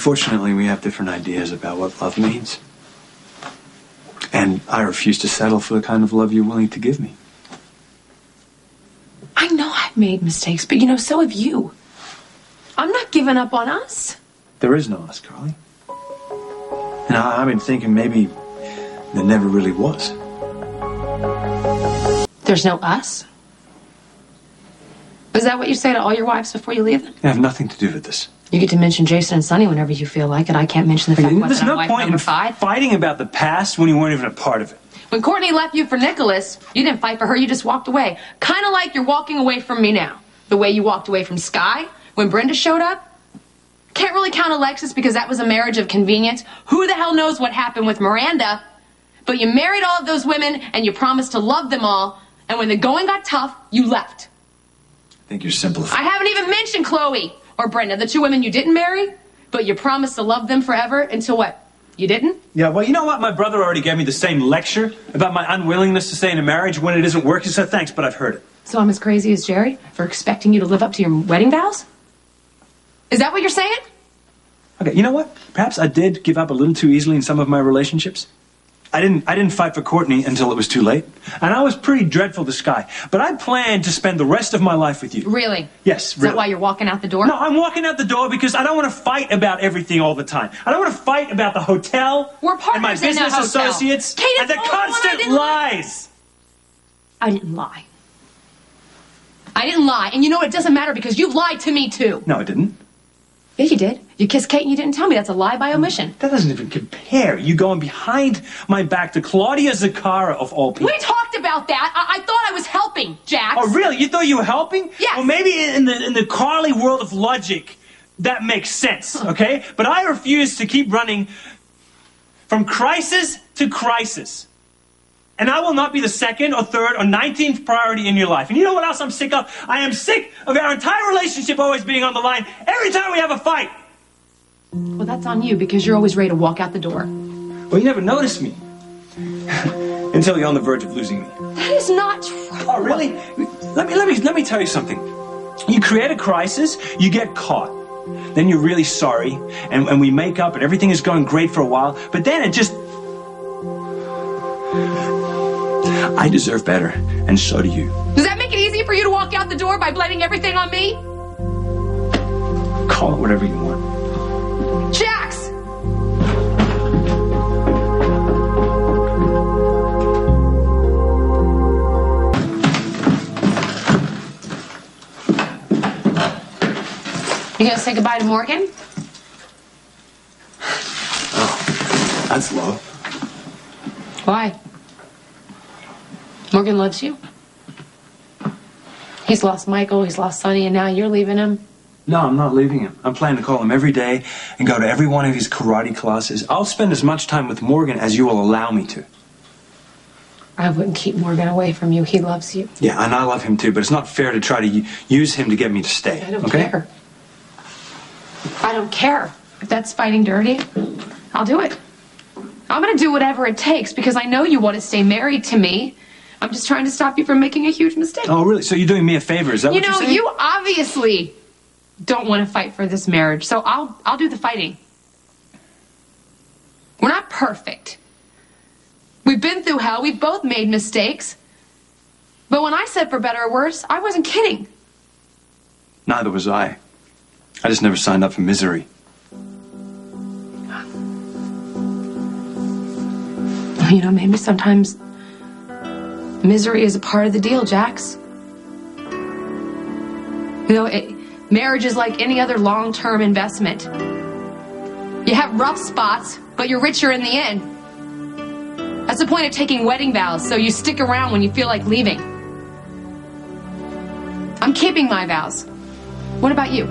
Unfortunately, we have different ideas about what love means. And I refuse to settle for the kind of love you're willing to give me. I know I've made mistakes, but you know, so have you. I'm not giving up on us. There is no us, Carly. And I've been thinking maybe there never really was. There's no us? Is that what you say to all your wives before you leave them? I have nothing to do with this. You get to mention Jason and Sonny whenever you feel like it. I can't mention the fact that there's no wife point in fighting about the past when you weren't even a part of it. When Courtney left you for Nicholas, you didn't fight for her, you just walked away. Kind of like you're walking away from me now. The way you walked away from Sky when Brenda showed up. Can't really count Alexis because that was a marriage of convenience. Who the hell knows what happened with Miranda? But you married all of those women and you promised to love them all. And when the going got tough, you left. I think you're simplifying. I haven't even mentioned Chloe or Brenda, the two women you didn't marry. But you promised to love them forever until what? You didn't? Yeah, well, you know what? My brother already gave me the same lecture about my unwillingness to stay in a marriage when it isn't working, so thanks, but I've heard it. So I'm as crazy as Jerry for expecting you to live up to your wedding vows? Is that what you're saying? Okay, you know what? Perhaps I did give up a little too easily in some of my relationships. I didn't fight for Courtney until it was too late. And I was pretty dreadful to Sky. But I plan to spend the rest of my life with you. Really? Yes, Is really. that why you're walking out the door? No, I'm walking out the door because I don't want to fight about everything all the time. I don't want to fight about the hotel We're partners and my business in a hotel. associates Kate, and the constant lies. I didn't lie. I didn't lie. And you know what? It doesn't matter because you've lied to me too. No, I didn't. Yeah, you did. You kissed Kate and you didn't tell me. That's a lie by omission. That doesn't even compare. You going behind my back to Claudia Zakara of all people. We talked about that. I thought I was helping, Jax. Oh, really? You thought you were helping? Yes. Well, maybe in the Carly world of logic, that makes sense, okay? But I refuse to keep running from crisis to crisis. And I will not be the second or third or 19th priority in your life. And you know what else I'm sick of? I am sick of our entire relationship always being on the line every time we have a fight. Well, that's on you because you're always ready to walk out the door. Well, you never noticed me. Until you're on the verge of losing me. That is not true. Oh, really? Let me tell you something. You create a crisis, you get caught. Then you're really sorry, and we make up, and everything is going great for a while, but then it just... I deserve better, and so do you. Does that make it easy for you to walk out the door by blaming everything on me? Call it whatever you want. Jax! You gonna say goodbye to Morgan? Oh, that's low. Why? Morgan loves you. He's lost Michael, he's lost Sonny, and now you're leaving him. No, I'm not leaving him. I'm planning to call him every day and go to every one of his karate classes. I'll spend as much time with Morgan as you will allow me to. I wouldn't keep Morgan away from you. He loves you. Yeah, and I love him too, but it's not fair to try to use him to get me to stay. I don't okay? care. I don't care. If that's fighting dirty, I'll do it. I'm going to do whatever it takes because I know you want to stay married to me. I'm just trying to stop you from making a huge mistake. Oh, really? So you're doing me a favor? Is that what you're saying? You obviously don't want to fight for this marriage, so I'll do the fighting. We're not perfect. We've been through hell. We've both made mistakes. But when I said for better or worse, I wasn't kidding. Neither was I. I just never signed up for misery. You know, maybe sometimes misery is a part of the deal, Jax. You know, marriage is like any other long-term investment. You have rough spots, but you're richer in the end. That's the point of taking wedding vows, so you stick around when you feel like leaving. I'm keeping my vows. What about you?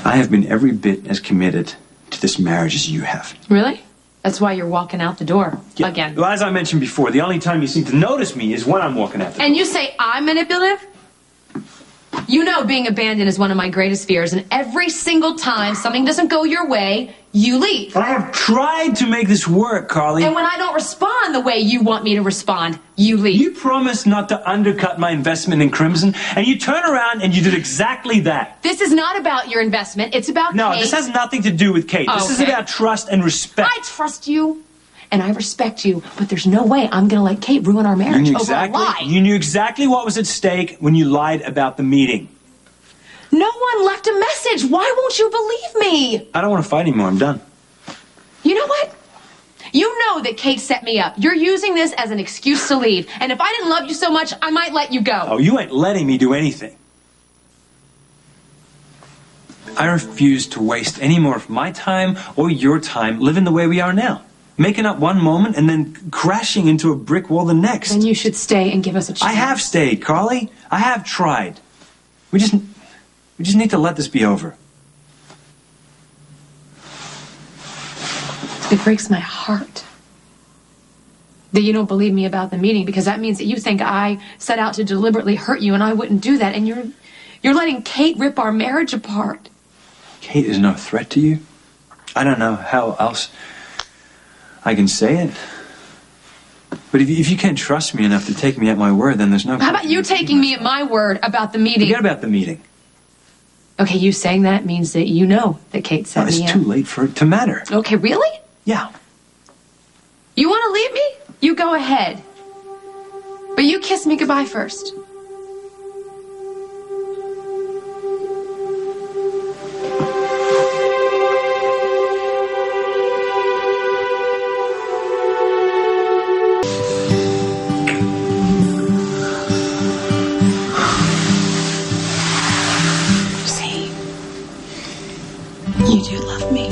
I have been every bit as committed to this marriage as you have. Really? That's why you're walking out the door again. Well, as I mentioned before, the only time you seem to notice me is when I'm walking out the door. And you say I'm manipulative? You know being abandoned is one of my greatest fears, and every single time something doesn't go your way, you leave. I have tried to make this work, Carly. And when I don't respond the way you want me to respond, you leave. You promised not to undercut my investment in Crimson, and you turn around and you did exactly that. This is not about your investment. It's about No, Kate. this has nothing to do with Kate. This is Okay. about trust and respect. I trust you, and I respect you, but there's no way I'm going to let Kate ruin our marriage over a lie. You knew exactly what was at stake when you lied about the meeting. No one left a message. Why won't you believe me? I don't want to fight anymore. I'm done. You know what? You know that Kate set me up. You're using this as an excuse to leave. And if I didn't love you so much, I might let you go. Oh, you ain't letting me do anything. I refuse to waste any more of my time or your time living the way we are now. Making up one moment and then crashing into a brick wall the next. Then you should stay and give us a chance. I have stayed, Carly. I have tried. We just need to let this be over. It breaks my heart that you don't believe me about the meeting, because that means that you think I set out to deliberately hurt you, and I wouldn't do that. And you're letting Kate rip our marriage apart. Kate is no threat to you. I don't know how else I can say it. But if you can't trust me enough to take me at my word, then there's no... How about you taking me at my word about the meeting? Forget about the meeting. Okay, you saying that means that you know that Kate set me up. It's too late for it to matter. Okay, really? Yeah. You want to leave me? You go ahead. But you kiss me goodbye first. See, you do love me.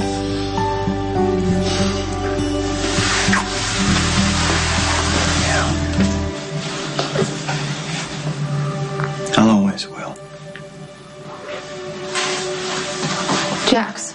I'll always will. Jax.